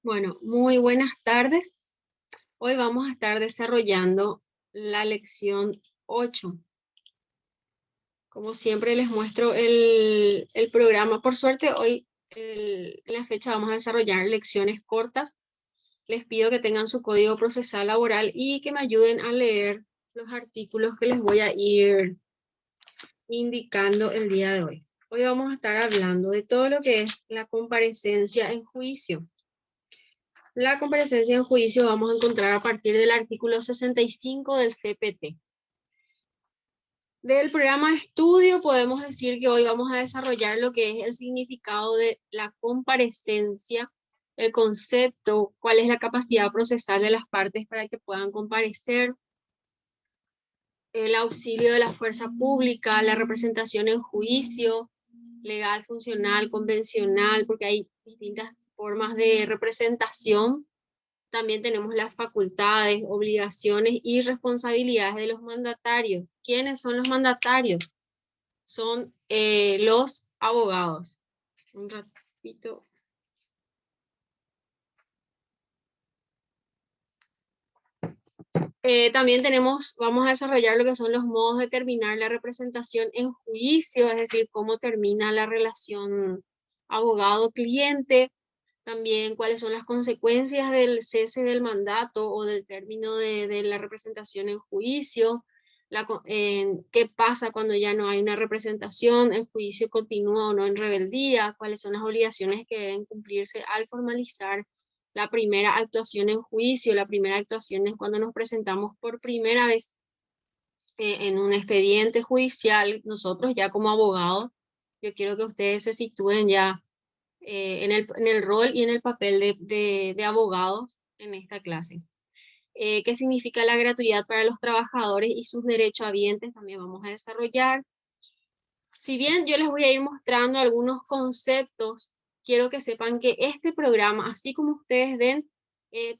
Bueno, muy buenas tardes. Hoy vamos a estar desarrollando la lección 8. Como siempre les muestro el programa. Por suerte hoy en la fecha vamos a desarrollar lecciones cortas. Les pido que tengan su código procesal laboral y que me ayuden a leer los artículos que les voy a ir indicando el día de hoy. Hoy vamos a estar hablando de todo lo que es la comparecencia en juicio. La comparecencia en juicio vamos a encontrar a partir del artículo 65 del CPT. Del programa de estudio podemos decir que hoy vamos a desarrollar lo que es el significado de la comparecencia, el concepto, cuál es la capacidad procesal de las partes para que puedan comparecer, el auxilio de la fuerza pública, la representación en juicio, legal, funcional, convencional, porque hay distintas formas de representación. También tenemos las facultades, obligaciones y responsabilidades de los mandatarios. ¿Quiénes son los mandatarios? Son los abogados. Un ratito. También vamos a desarrollar lo que son los modos de terminar la representación en juicio, es decir, cómo termina la relación abogado-cliente. También cuáles son las consecuencias del cese del mandato o del término de la representación en juicio, qué pasa cuando ya no hay una representación, el juicio continúa o no en rebeldía, cuáles son las obligaciones que deben cumplirse al formalizar la primera actuación en juicio. La primera actuación es cuando nos presentamos por primera vez en un expediente judicial, nosotros ya como abogados. Yo quiero que ustedes se sitúen ya en el rol y en el papel de abogados en esta clase. ¿Qué significa la gratuidad para los trabajadores y sus derechohabientes? También vamos a desarrollar. Si bien yo les voy a ir mostrando algunos conceptos, quiero que sepan que este programa, así como ustedes ven,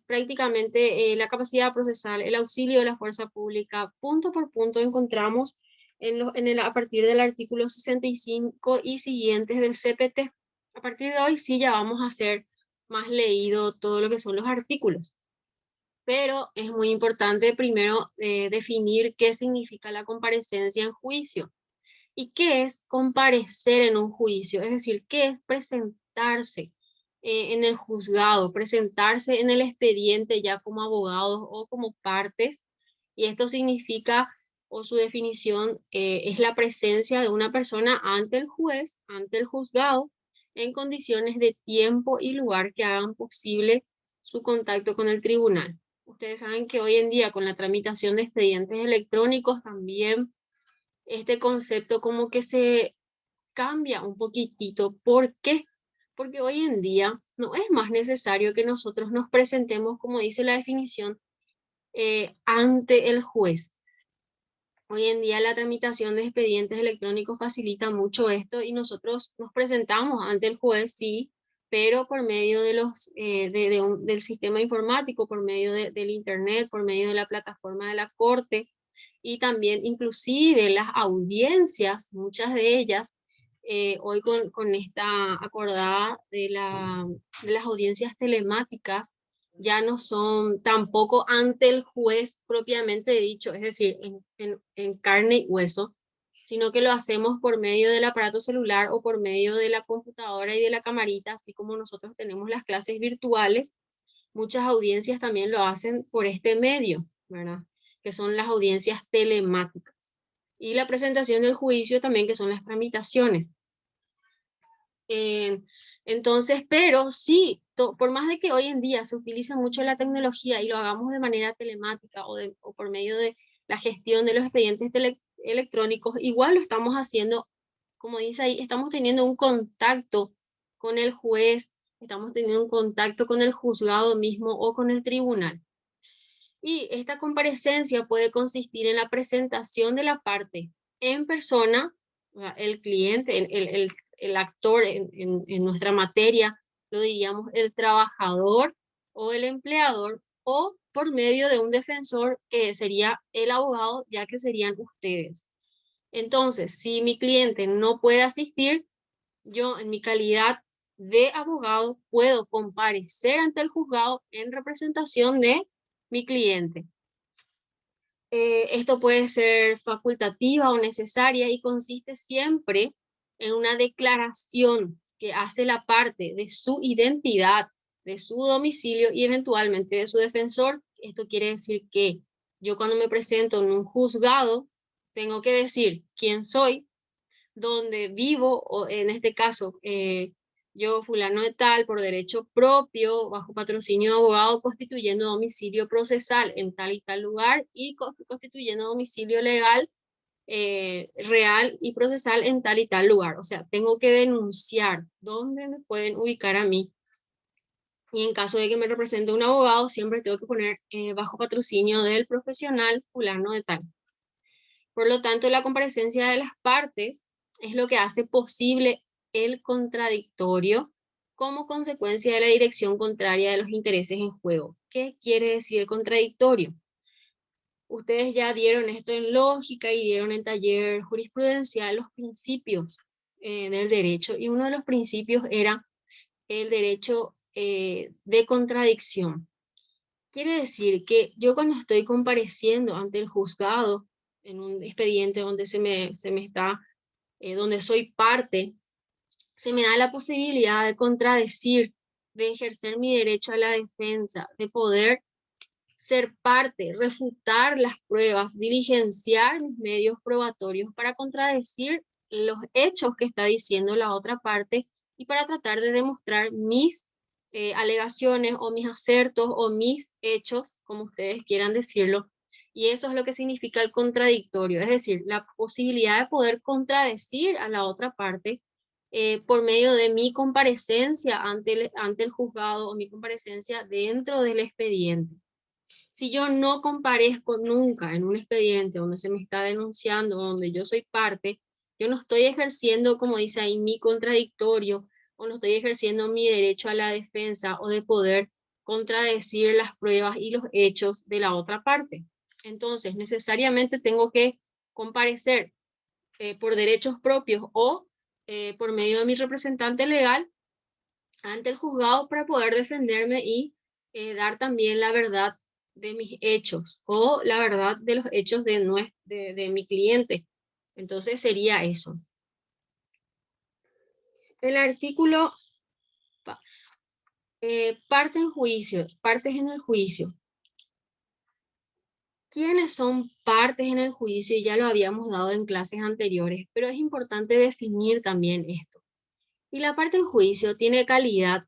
prácticamente la capacidad procesal, el auxilio de la fuerza pública, punto por punto encontramos a partir del artículo 65 y siguientes del CPT. A partir de hoy sí ya vamos a hacer más leído todo lo que son los artículos. Pero es muy importante primero definir qué significa la comparecencia en juicio. ¿Y qué es comparecer en un juicio? Es decir, ¿qué es presentarse en el juzgado, presentarse en el expediente ya como abogados o como partes? Y esto significa, o su definición, es la presencia de una persona ante el juez, ante el juzgado, en condiciones de tiempo y lugar que hagan posible su contacto con el tribunal. Ustedes saben que hoy en día con la tramitación de expedientes electrónicos también este concepto como que se cambia un poquitito. ¿Por qué? Porque hoy en día no es más necesario que nosotros nos presentemos, como dice la definición, ante el juez. Hoy en día la tramitación de expedientes electrónicos facilita mucho esto y nosotros nos presentamos ante el juez, sí, pero por medio del sistema informático, por medio del internet, por medio de la plataforma de la corte. Y también inclusive las audiencias, muchas de ellas, hoy con esta acordada de las audiencias telemáticas, ya no son tampoco ante el juez propiamente dicho, es decir, en carne y hueso, sino que lo hacemos por medio del aparato celular o por medio de la computadora y de la camarita, así como nosotros tenemos las clases virtuales. Muchas audiencias también lo hacen por este medio, ¿verdad? Que son las audiencias telemáticas. Y la presentación del juicio también, que son las tramitaciones. Entonces, pero sí, por más de que hoy en día se utilice mucho la tecnología y lo hagamos de manera telemática o por medio de la gestión de los expedientes electrónicos, igual lo estamos haciendo, como dice ahí, estamos teniendo un contacto con el juez, estamos teniendo un contacto con el juzgado mismo o con el tribunal. Y esta comparecencia puede consistir en la presentación de la parte en persona, o sea, el cliente, el actor en nuestra materia, lo diríamos el trabajador o el empleador, o por medio de un defensor que sería el abogado, ya que serían ustedes. Entonces, si mi cliente no puede asistir, yo en mi calidad de abogado, puedo comparecer ante el juzgado en representación de mi cliente. Esto puede ser facultativa o necesaria y consiste siempre en una declaración que hace la parte de su identidad, de su domicilio y eventualmente de su defensor. Esto quiere decir que yo cuando me presento en un juzgado tengo que decir quién soy, dónde vivo, o en este caso, yo fulano de tal, por derecho propio, bajo patrocinio de abogado, constituyendo domicilio procesal en tal y tal lugar y constituyendo domicilio legal, real y procesal en tal y tal lugar. O sea, tengo que denunciar dónde me pueden ubicar a mí. Y en caso de que me represente un abogado, siempre tengo que poner bajo patrocinio del profesional fulano de tal. Por lo tanto, la comparecencia de las partes es lo que hace posible el contradictorio como consecuencia de la dirección contraria de los intereses en juego. ¿Qué quiere decir el contradictorio? Ustedes ya dieron esto en lógica y dieron en taller jurisprudencial los principios del derecho, y uno de los principios era el derecho de contradicción. Quiere decir que yo cuando estoy compareciendo ante el juzgado en un expediente donde donde soy parte, se me da la posibilidad de contradecir, de ejercer mi derecho a la defensa, de poder ser parte, refutar las pruebas, diligenciar mis medios probatorios para contradecir los hechos que está diciendo la otra parte y para tratar de demostrar mis alegaciones o mis acertos o mis hechos, como ustedes quieran decirlo. Y eso es lo que significa el contradictorio, es decir, la posibilidad de poder contradecir a la otra parte por medio de mi comparecencia ante el juzgado o mi comparecencia dentro del expediente. Si yo no comparezco nunca en un expediente donde se me está denunciando, donde yo soy parte, yo no estoy ejerciendo, como dice ahí, mi contradictorio, o no estoy ejerciendo mi derecho a la defensa o de poder contradecir las pruebas y los hechos de la otra parte. Entonces, necesariamente tengo que comparecer por derechos propios o por medio de mi representante legal ante el juzgado para poder defenderme y dar también la verdad de mis hechos o la verdad de los hechos de mi cliente. Entonces sería eso. El artículo parte en juicio, partes en el juicio. ¿Quiénes son partes en el juicio? Ya lo habíamos dado en clases anteriores, pero es importante definir también esto. Y la parte en juicio tiene calidad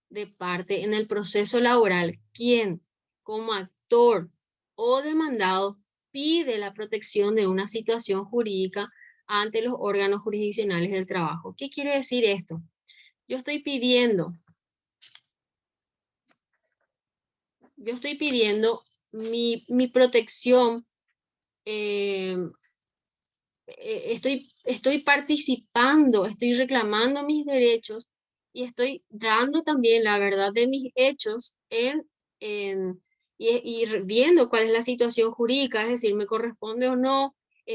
de parte en el proceso laboral quien, como actor o demandado, pide la protección de una situación jurídica ante los órganos jurisdiccionales del trabajo. ¿Qué quiere decir esto? Yo estoy pidiendo mi protección, eh, estoy participando, estoy reclamando mis derechos y estoy dando también la verdad de mis hechos y viendo cuál es la situación jurídica, es decir, me corresponde o no,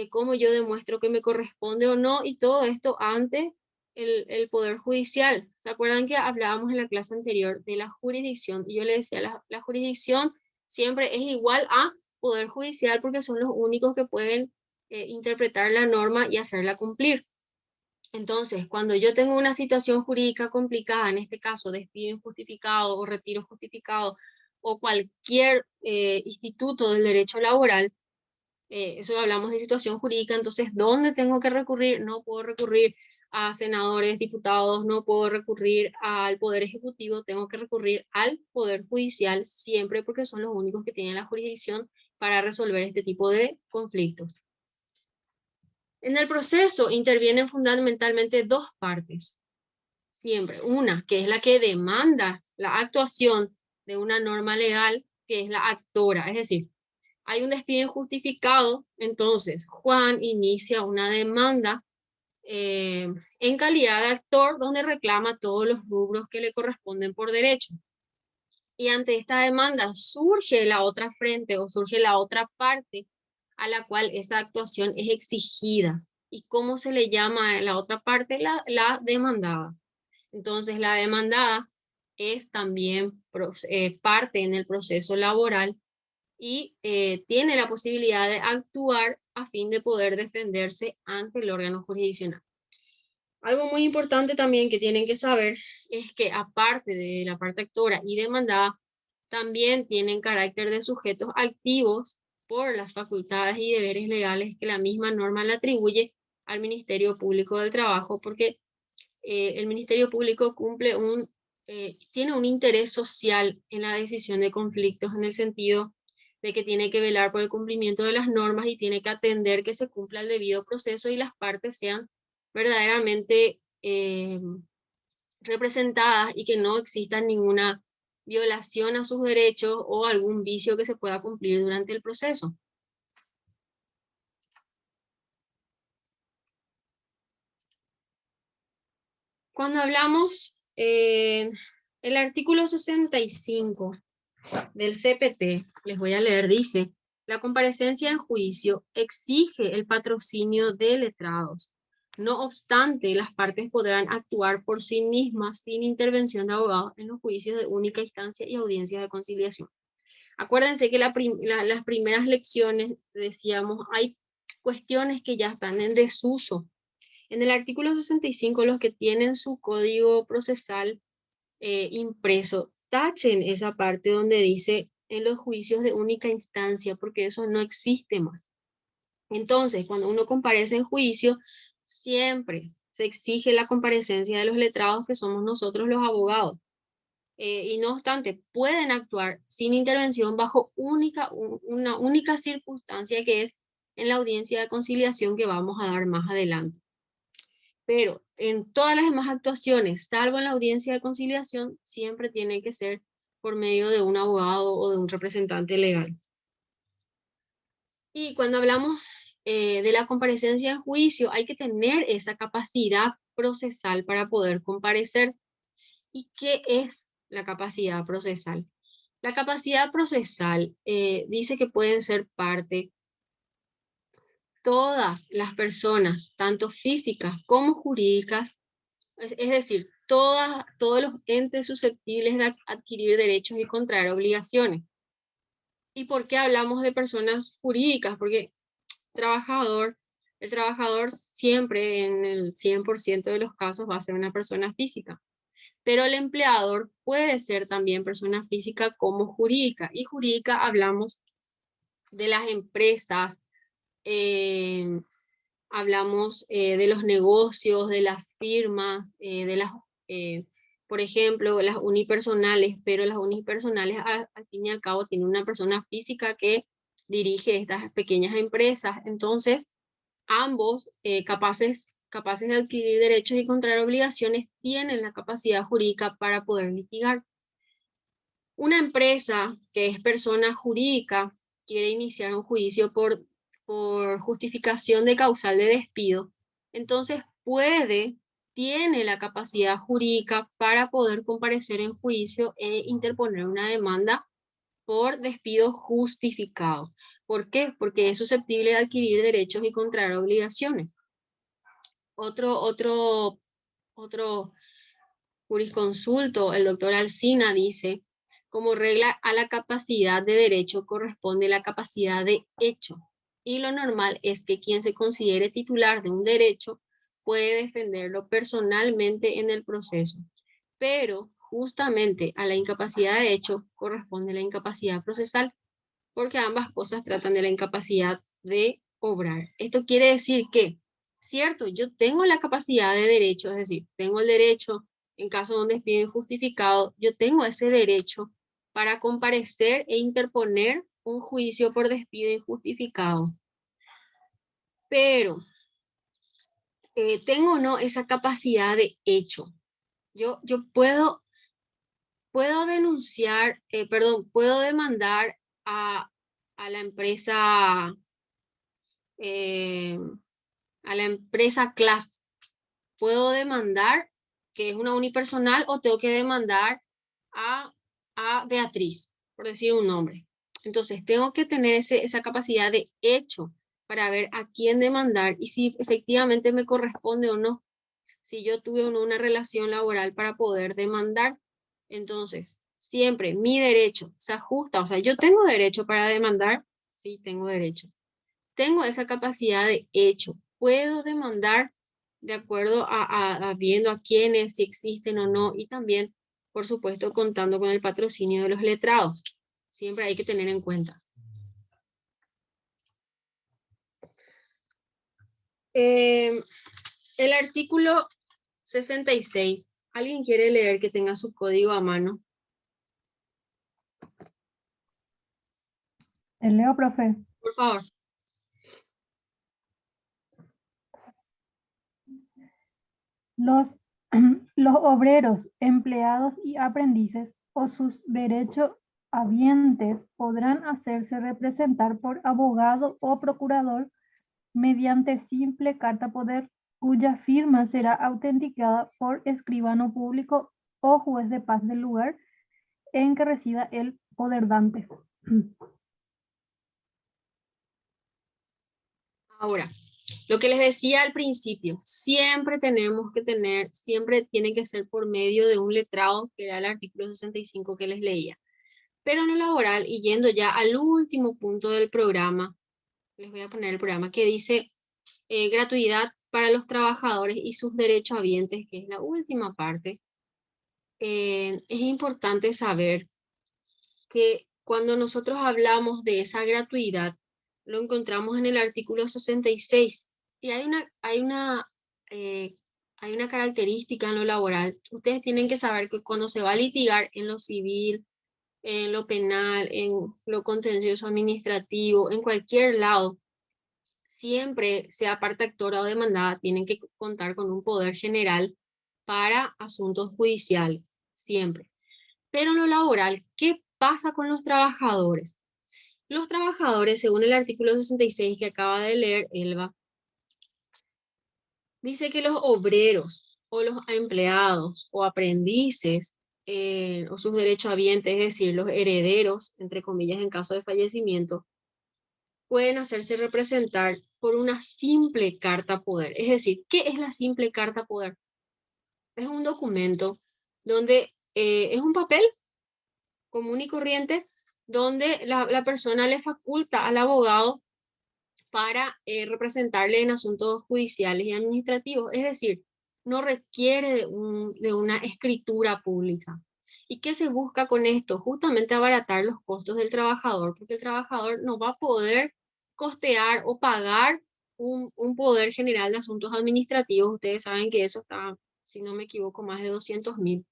cómo yo demuestro que me corresponde o no, y todo esto ante el Poder Judicial. ¿Se acuerdan que hablábamos en la clase anterior de la jurisdicción? Y yo le decía, la jurisdicción siempre es igual a Poder Judicial porque son los únicos que pueden interpretar la norma y hacerla cumplir. Entonces, cuando yo tengo una situación jurídica complicada, en este caso despido injustificado o retiro justificado o cualquier instituto del derecho laboral, eso hablamos de situación jurídica, entonces, ¿dónde tengo que recurrir? No puedo recurrir a senadores, diputados, no puedo recurrir al Poder Ejecutivo, tengo que recurrir al Poder Judicial siempre porque son los únicos que tienen la jurisdicción para resolver este tipo de conflictos. En el proceso intervienen fundamentalmente dos partes, siempre. Una, que es la que demanda la actuación de una norma legal, que es la actora. Es decir, hay un despido injustificado, entonces Juan inicia una demanda en calidad de actor donde reclama todos los rubros que le corresponden por derecho. Y ante esta demanda surge la otra frente o surge la otra parte a la cual esa actuación es exigida. ¿Y cómo se le llama a la otra parte? La demandada. Entonces, la demandada es también parte en el proceso laboral y tiene la posibilidad de actuar a fin de poder defenderse ante el órgano jurisdiccional. Algo muy importante también que tienen que saber es que aparte de la parte actora y demandada, también tienen carácter de sujetos activos por las facultades y deberes legales que la misma norma le atribuye al Ministerio Público del Trabajo, porque el Ministerio Público tiene un interés social en la decisión de conflictos, en el sentido de que tiene que velar por el cumplimiento de las normas y tiene que atender que se cumpla el debido proceso y las partes sean verdaderamente representadas y que no exista ninguna violación a sus derechos o algún vicio que se pueda cumplir durante el proceso. Cuando hablamos, el artículo 65 del CPT, les voy a leer, dice: la comparecencia en juicio exige el patrocinio de letrados. No obstante, las partes podrán actuar por sí mismas sin intervención de abogados en los juicios de única instancia y audiencias de conciliación. Acuérdense que las primeras lecciones decíamos, hay cuestiones que ya están en desuso. En el artículo 65, los que tienen su código procesal impreso, tachen esa parte donde dice en los juicios de única instancia, porque eso no existe más. Entonces, cuando uno comparece en juicio, siempre se exige la comparecencia de los letrados, que somos nosotros los abogados. Y no obstante, pueden actuar sin intervención bajo una única circunstancia, que es en la audiencia de conciliación que vamos a dar más adelante. Pero en todas las demás actuaciones, salvo en la audiencia de conciliación, siempre tiene que ser por medio de un abogado o de un representante legal. Y cuando hablamos de la comparecencia en juicio, hay que tener esa capacidad procesal para poder comparecer. ¿Y qué es la capacidad procesal? La capacidad procesal dice que pueden ser parte todas las personas, tanto físicas como jurídicas, es decir, todos los entes susceptibles de adquirir derechos y contraer obligaciones. ¿Y por qué hablamos de personas jurídicas? Porque el trabajador siempre en el 100% de los casos va a ser una persona física, pero el empleador puede ser también persona física como jurídica. Y jurídica hablamos de las empresas, hablamos de los negocios, de las firmas, por ejemplo, las unipersonales, pero las unipersonales al fin y al cabo tienen una persona física que dirige estas pequeñas empresas. Entonces, ambos capaces de adquirir derechos y contraer obligaciones tienen la capacidad jurídica para poder litigar. Una empresa que es persona jurídica quiere iniciar un juicio por justificación de causal de despido, entonces tiene la capacidad jurídica para poder comparecer en juicio e interponer una demanda por despido justificado. ¿Por qué? Porque es susceptible de adquirir derechos y contraer obligaciones. Otro jurisconsulto, el doctor Alsina, dice: como regla a la capacidad de derecho corresponde la capacidad de hecho, y lo normal es que quien se considere titular de un derecho puede defenderlo personalmente en el proceso, pero justamente a la incapacidad de hecho corresponde la incapacidad procesal, porque ambas cosas tratan de la incapacidad de obrar. Esto quiere decir que, cierto, yo tengo la capacidad de derecho, es decir, tengo el derecho en caso de un despido injustificado, yo tengo ese derecho para comparecer e interponer un juicio por despido injustificado. Pero, ¿tengo o no esa capacidad de hecho? Yo puedo denunciar, puedo demandar a, a la empresa, eh, a la empresa Class. Puedo demandar, que es una unipersonal, o tengo que demandar a, Beatriz, por decir un nombre. Entonces, tengo que tener esa capacidad de hecho para ver a quién demandar y si efectivamente me corresponde o no. si yo tuve o no una relación laboral para poder demandar. Entonces, siempre mi derecho se ajusta, o sea, yo tengo derecho para demandar, sí tengo derecho. Tengo esa capacidad de hecho, puedo demandar de acuerdo a viendo a quiénes, si existen o no, y también, por supuesto, contando con el patrocinio de los letrados. Siempre hay que tener en cuenta. El artículo 66. ¿Alguien quiere leer que tenga su código a mano? El leo, profe. Por favor. Los, los obreros, empleados y aprendices o sus derechohabientes podrán hacerse representar por abogado o procurador mediante simple carta poder, cuya firma será autenticada por escribano público o juez de paz del lugar en que resida el poderdante. Ahora, lo que les decía al principio, siempre tiene que ser por medio de un letrado, que era el artículo 65 que les leía. Pero en lo laboral, y yendo ya al último punto del programa, les voy a poner el programa que dice gratuidad para los trabajadores y sus derechohabientes, que es la última parte. Es importante saber que cuando nosotros hablamos de esa gratuidad, lo encontramos en el artículo 66. Y hay una característica en lo laboral. Ustedes tienen que saber que cuando se va a litigar en lo civil, en lo penal, en lo contencioso administrativo, en cualquier lado, siempre, sea parte actora o demandada, tienen que contar con un poder general para asuntos judiciales, siempre. Pero en lo laboral, ¿qué pasa con los trabajadores? Los trabajadores, según el artículo 66 que acaba de leer Elba, dice que los obreros o los empleados o aprendices o sus derechohabientes, es decir, los herederos, entre comillas, en caso de fallecimiento, pueden hacerse representar por una simple carta poder. Es decir, ¿qué es la simple carta poder? Es un documento donde es un papel común y corriente donde la persona le faculta al abogado para representarle en asuntos judiciales y administrativos. Es decir, no requiere de una escritura pública. ¿Y qué se busca con esto? Justamente abaratar los costos del trabajador, porque el trabajador no va a poder costear o pagar un poder general de asuntos administrativos. Ustedes saben que eso está, si no me equivoco, más de 200.000.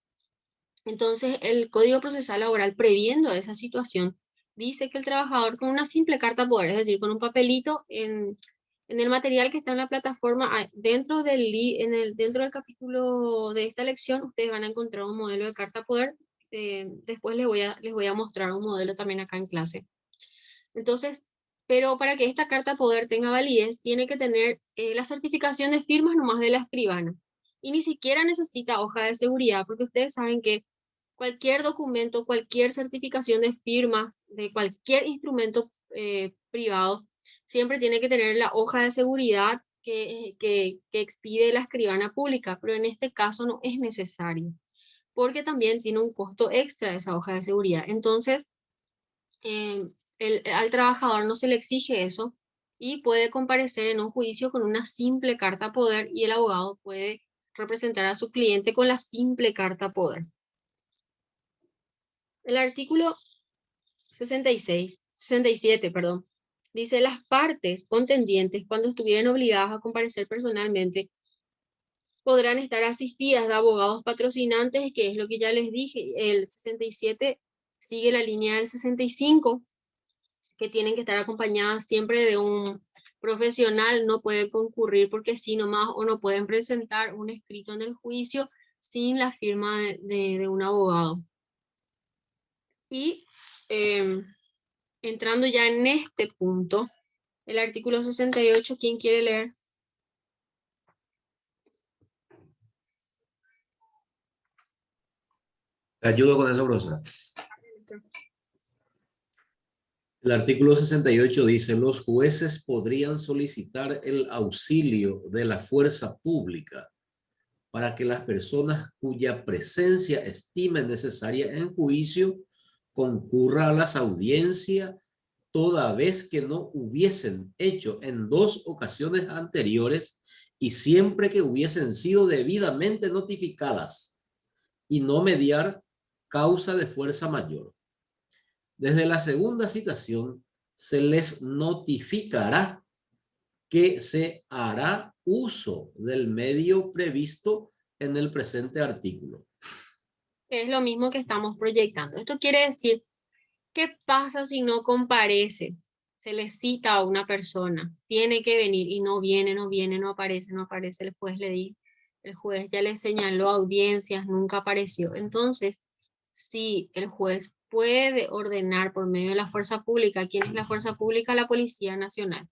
Entonces, el Código Procesal Laboral, previendo esa situación, dice que el trabajador con una simple carta poder, es decir, con un papelito en el material que está en la plataforma, dentro del capítulo de esta lección, ustedes van a encontrar un modelo de carta poder. Después les voy a mostrar un modelo también acá en clase. Entonces, pero para que esta carta poder tenga validez, tiene que tener la certificación de firmas nomás de la escribana. Y ni siquiera necesita hoja de seguridad, porque ustedes saben que cualquier documento, cualquier certificación de firmas, de cualquier instrumento privado, siempre tiene que tener la hoja de seguridad que expide la escribana pública, pero en este caso no es necesario, porque también tiene un costo extra esa hoja de seguridad. Entonces, al trabajador no se le exige eso y puede comparecer en un juicio con una simple carta poder y el abogado puede representar a su cliente con la simple carta poder. El artículo 67, perdón, dice: las partes contendientes, cuando estuvieran obligadas a comparecer personalmente, podrán estar asistidas de abogados patrocinantes, que es lo que ya les dije. El 67 sigue la línea del 65, que tienen que estar acompañadas siempre de un profesional, no pueden concurrir porque sí nomás, o no pueden presentar un escrito en el juicio sin la firma de un abogado. Y entrando ya en este punto, el artículo 68, ¿quién quiere leer? Te ayudo con eso, profesora. El artículo 68 dice: los jueces podrían solicitar el auxilio de la fuerza pública para que las personas cuya presencia estimen necesaria en juicio concurra a las audiencias, toda vez que no hubiesen hecho en 2 ocasiones anteriores y siempre que hubiesen sido debidamente notificadas, y no mediar causa de fuerza mayor. Desde la segunda citación se les notificará que se hará uso del medio previsto en el presente artículo. Es lo mismo que estamos proyectando. Esto quiere decir, ¿qué pasa si no comparece? Se le cita a una persona, tiene que venir y no viene, no aparece, el juez ya le señaló audiencias, nunca apareció. Entonces, si el juez puede ordenar por medio de la fuerza pública, ¿quién es la fuerza pública? La Policía Nacional.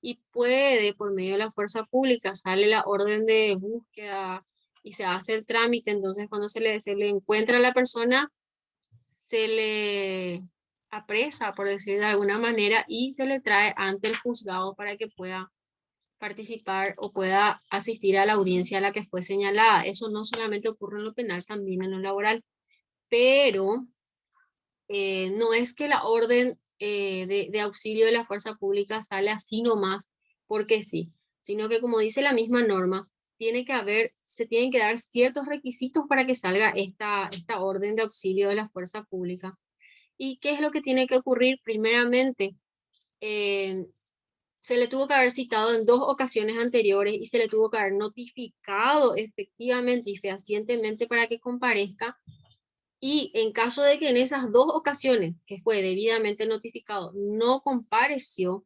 Y puede, por medio de la fuerza pública, sale la orden de búsqueda y se hace el trámite. Entonces, cuando se le encuentra a la persona, se le apresa, por decir de alguna manera, y se le trae ante el juzgado para que pueda participar o pueda asistir a la audiencia a la que fue señalada. Eso no solamente ocurre en lo penal, también en lo laboral. Pero no es que la orden de auxilio de la fuerza pública sale así nomás, porque sí, sino que como dice la misma norma, se tienen que dar ciertos requisitos para que salga esta orden de auxilio de la fuerza pública. ¿Y qué es lo que tiene que ocurrir? Primeramente, se le tuvo que haber citado en 2 ocasiones anteriores y se le tuvo que haber notificado efectivamente y fehacientemente para que comparezca. Y en caso de que en esas 2 ocasiones que fue debidamente notificado no compareció,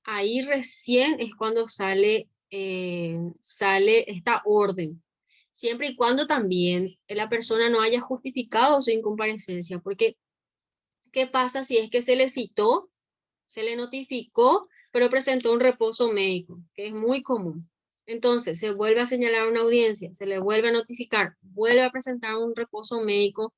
ahí recién es cuando sale esta orden. Siempre y cuando también la persona no haya justificado su incomparecencia, porque ¿qué pasa si es que se le citó, se le notificó, pero presentó un reposo médico, que es muy común? Entonces se vuelve a señalar una audiencia, se le vuelve a notificar, vuelve a presentar un reposo médico.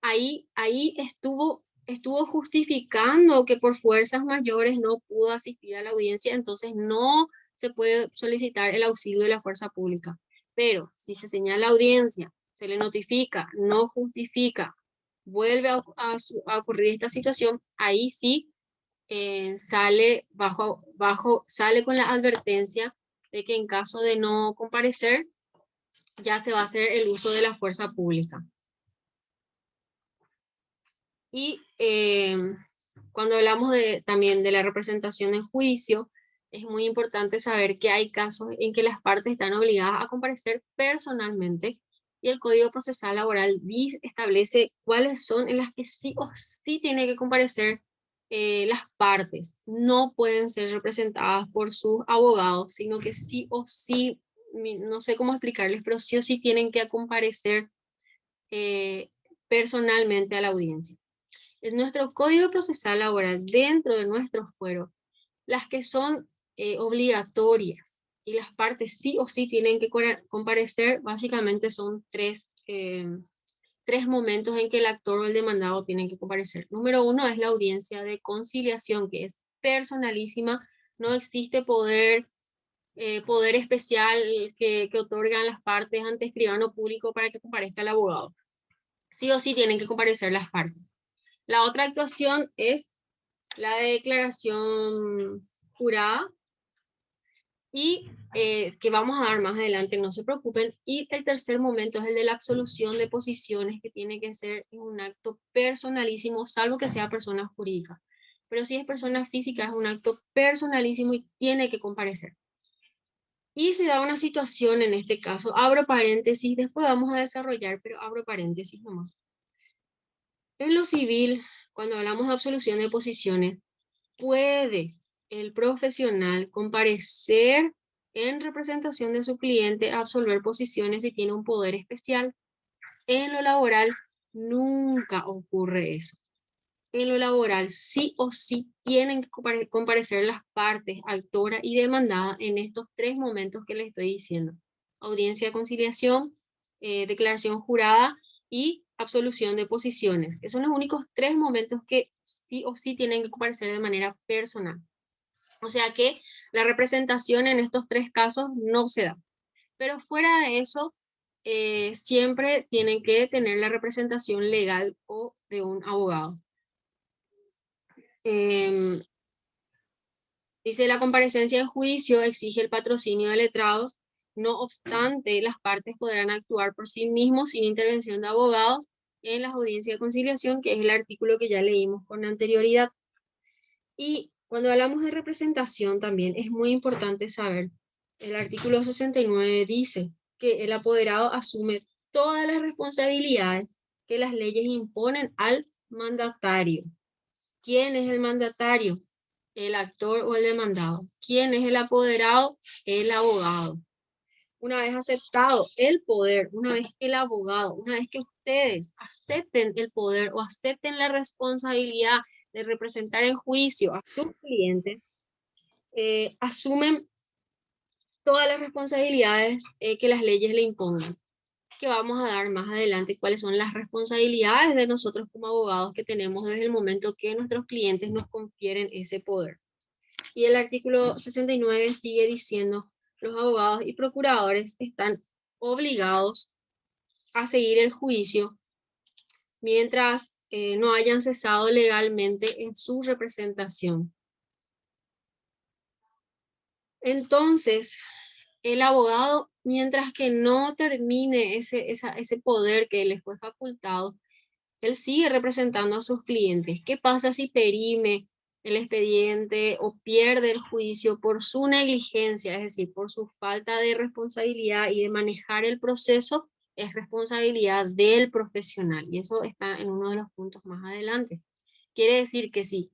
Ahí estuvo justificando que por fuerzas mayores no pudo asistir a la audiencia, entonces no se puede solicitar el auxilio de la fuerza pública. Pero si se señala audiencia, se le notifica, no justifica, vuelve a ocurrir esta situación, ahí sí sale sale con la advertencia de que en caso de no comparecer, ya se va a hacer el uso de la fuerza pública. Y cuando hablamos también de la representación en juicio, es muy importante saber que hay casos en que las partes están obligadas a comparecer personalmente y el Código Procesal Laboral establece cuáles son en las que sí o sí tienen que comparecer las partes. No pueden ser representadas por sus abogados, sino que sí o sí, no sé cómo explicarles, pero sí o sí tienen que comparecer personalmente a la audiencia. En nuestro Código Procesal Laboral, dentro de nuestro fuero, las que son obligatorias y las partes sí o sí tienen que comparecer, básicamente son tres momentos en que el actor o el demandado tienen que comparecer. Número 1 es la audiencia de conciliación, que es personalísima, no existe poder especial que otorgan las partes ante escribano público para que comparezca el abogado. Sí o sí tienen que comparecer las partes. La otra actuación es la de declaración jurada y que vamos a dar más adelante, no se preocupen. Y el tercer momento es el de la absolución de posiciones, que tiene que ser en un acto personalísimo, salvo que sea persona jurídica. Pero si es persona física, es un acto personalísimo y tiene que comparecer. Y se da una situación en este caso, abro paréntesis, después vamos a desarrollar, pero abro paréntesis nomás. En lo civil, cuando hablamos de absolución de posiciones, puede el profesional comparecer en representación de su cliente a absolver posiciones si tiene un poder especial. En lo laboral nunca ocurre eso. En lo laboral sí o sí tienen que comparecer las partes, actora y demandada, en estos 3 momentos que les estoy diciendo: audiencia de conciliación, declaración jurada y absolución de posiciones. Esos son los únicos 3 momentos que sí o sí tienen que comparecer de manera personal. O sea que la representación en estos 3 casos no se da. Pero fuera de eso, siempre tienen que tener la representación legal o de un abogado. Dice, la comparecencia en juicio exige el patrocinio de letrados, no obstante, las partes podrán actuar por sí mismos sin intervención de abogados en las audiencias de conciliación, que es el artículo que ya leímos con anterioridad. Y cuando hablamos de representación también es muy importante saber, el artículo 69 dice que el apoderado asume todas las responsabilidades que las leyes imponen al mandatario. ¿Quién es el mandatario? El actor o el demandado. ¿Quién es el apoderado? El abogado. Una vez aceptado el poder, una vez que el abogado, una vez que ustedes acepten el poder o acepten la responsabilidad de representar en juicio a sus clientes, asumen todas las responsabilidades que las leyes le impongan, que vamos a dar más adelante cuáles son las responsabilidades de nosotros como abogados que tenemos desde el momento que nuestros clientes nos confieren ese poder. Y el artículo 69 sigue diciendo, los abogados y procuradores están obligados a seguir el juicio mientras no hayan cesado legalmente en su representación. Entonces, el abogado, mientras que no termine ese poder que les fue facultado, él sigue representando a sus clientes. ¿Qué pasa si perime el expediente o pierde el juicio por su negligencia, es decir, por su falta de responsabilidad y de manejar el proceso? Es responsabilidad del profesional y eso está en uno de los puntos más adelante. Quiere decir que si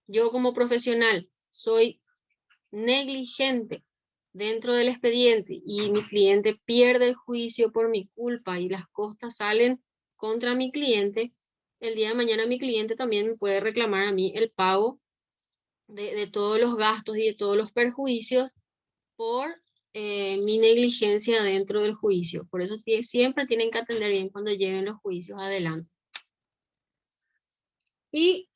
yo como profesional soy negligente dentro del expediente y mi cliente pierde el juicio por mi culpa y las costas salen contra mi cliente, el día de mañana mi cliente también me puede reclamar a mí el pago de todos los gastos y de todos los perjuicios por mi negligencia dentro del juicio. Por eso siempre tienen que atender bien cuando lleven los juicios adelante. Y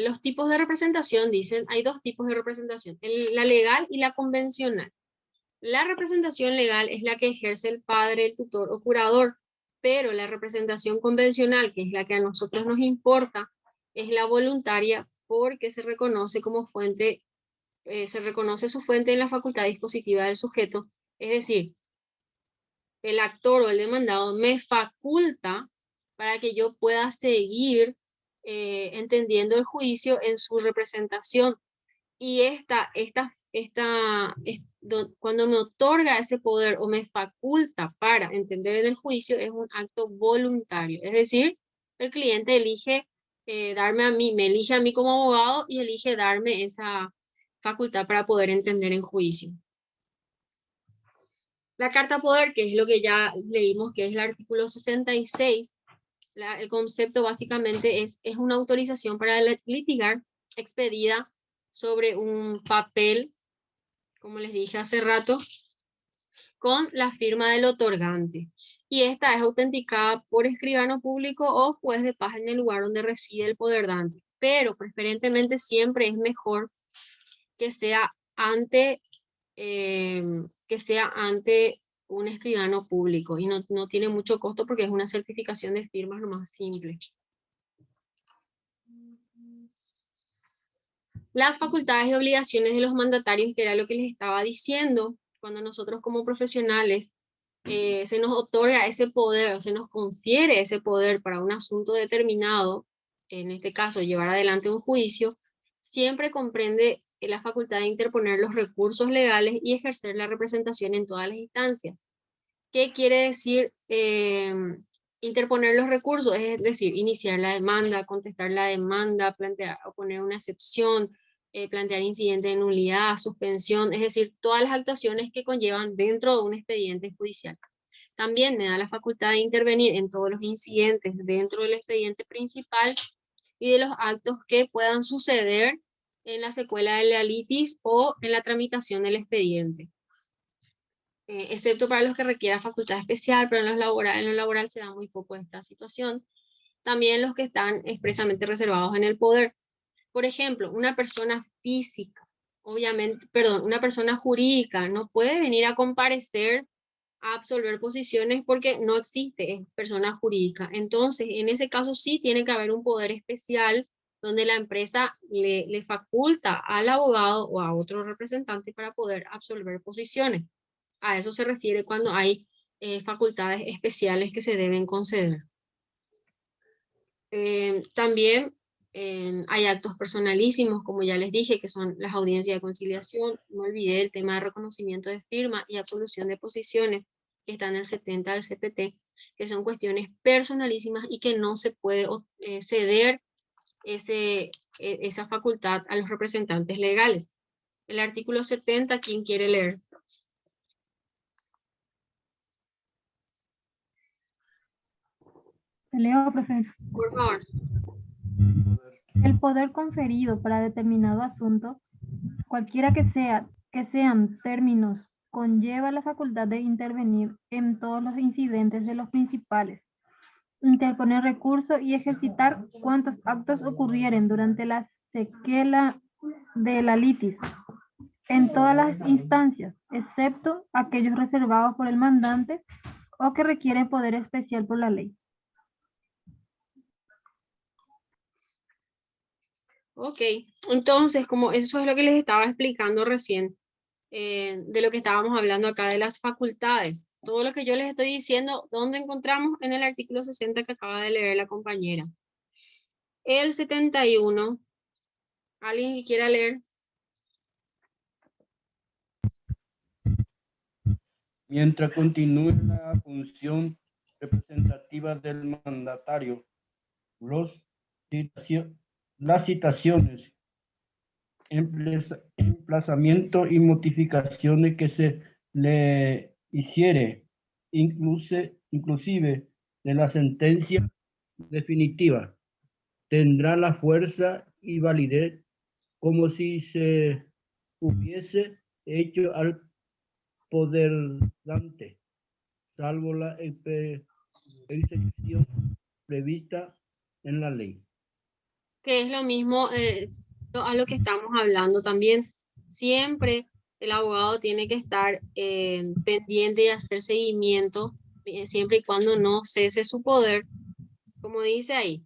los tipos de representación, dicen, hay dos tipos de representación, la legal y la convencional. La representación legal es la que ejerce el padre, el tutor o curador, pero la representación convencional, que es la que a nosotros nos importa, es la voluntaria porque se reconoce como fuente, se reconoce su fuente en la facultad dispositiva del sujeto, es decir, el actor o el demandado me faculta para que yo pueda seguir entendiendo el juicio en su representación. Y cuando me otorga ese poder o me faculta para entender el juicio, es un acto voluntario. Es decir, el cliente elige darme a mí, me elige a mí como abogado y elige darme esa facultad para poder entender en juicio. La carta poder, que es lo que ya leímos, que es el artículo 66, el concepto básicamente es una autorización para litigar expedida sobre un papel, como les dije hace rato, con la firma del otorgante. Y esta es autenticada por escribano público o juez de paz en el lugar donde reside el poderdante. Pero preferentemente siempre es mejor que sea ante un escribano público y no tiene mucho costo porque es una certificación de firmas lo más simple. Las facultades y obligaciones de los mandatarios, que era lo que les estaba diciendo, cuando nosotros como profesionales se nos otorga ese poder o se nos confiere ese poder para un asunto determinado, en este caso llevar adelante un juicio, siempre comprende la facultad de interponer los recursos legales y ejercer la representación en todas las instancias. ¿Qué quiere decir interponer los recursos? Es decir, iniciar la demanda, contestar la demanda, plantear o poner una excepción, plantear incidente de nulidad, suspensión, es decir, todas las actuaciones que conllevan dentro de un expediente judicial. También me da la facultad de intervenir en todos los incidentes dentro del expediente principal y de los actos que puedan suceder en la secuela de la litis o en la tramitación del expediente. Excepto para los que requieran facultad especial, pero en lo laboral se da muy poco esta situación. También los que están expresamente reservados en el poder. Por ejemplo, una persona física obviamente, perdón, una persona jurídica no puede venir a comparecer a absolver posiciones porque no existe persona jurídica. Entonces, en ese caso sí tiene que haber un poder especial donde la empresa le faculta al abogado o a otro representante para poder absolver posiciones. A eso se refiere cuando hay facultades especiales que se deben conceder. También hay actos personalísimos, como ya les dije, que son las audiencias de conciliación. No olvidé el tema de reconocimiento de firma y absolución de posiciones, que están en el 70 del CPT, que son cuestiones personalísimas y que no se puede ceder esa facultad a los representantes legales. El artículo 70, ¿quién quiere leer? Te leo, profe. Por favor. El poder conferido para determinado asunto, cualquiera que sean términos, conlleva la facultad de intervenir en todos los incidentes de los principales, interponer recurso y ejercitar cuantos actos ocurrieren durante la sequela de la litis, en todas las instancias, excepto aquellos reservados por el mandante o que requieren poder especial por la ley. Ok, entonces, como eso es lo que les estaba explicando recién, de lo que estábamos hablando acá de las facultades. Todo lo que yo les estoy diciendo, ¿dónde encontramos? En el artículo 60 que acaba de leer la compañera. El 71, ¿alguien que quiera leer? Mientras continúe la función representativa del mandatario, las citaciones, emplazamiento y modificaciones que se le hiciere, inclusive de la sentencia definitiva, tendrá la fuerza y validez como si se hubiese hecho al poderante, salvo la excepción prevista en la ley. Que es lo mismo a lo que estamos hablando también. Siempre el abogado tiene que estar pendiente y hacer seguimiento, siempre y cuando no cese su poder. Como dice ahí,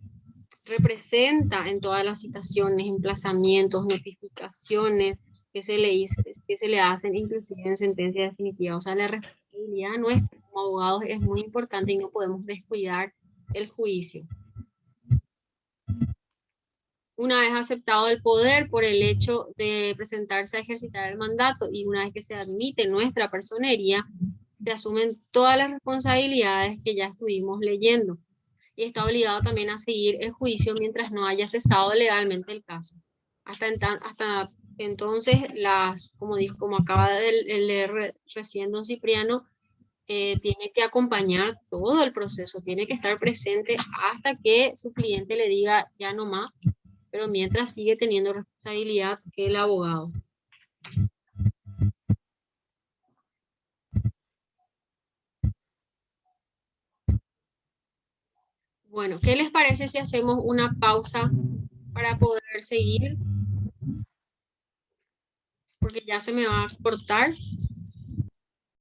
representa en todas las citaciones, emplazamientos, notificaciones que se le hacen, inclusive en sentencia definitiva. O sea, la responsabilidad nuestra como abogados es muy importante y no podemos descuidar el juicio. Una vez aceptado el poder por el hecho de presentarse a ejercitar el mandato y una vez que se admite nuestra personería, se asumen todas las responsabilidades que ya estuvimos leyendo. Y está obligado también a seguir el juicio mientras no haya cesado legalmente el caso. Hasta entonces, como acaba de leer recién don Cipriano, tiene que acompañar todo el proceso, tiene que estar presente hasta que su cliente le diga ya no más, pero mientras sigue teniendo responsabilidad el abogado. Bueno, ¿qué les parece si hacemos una pausa para poder seguir? Porque ya se me va a cortar.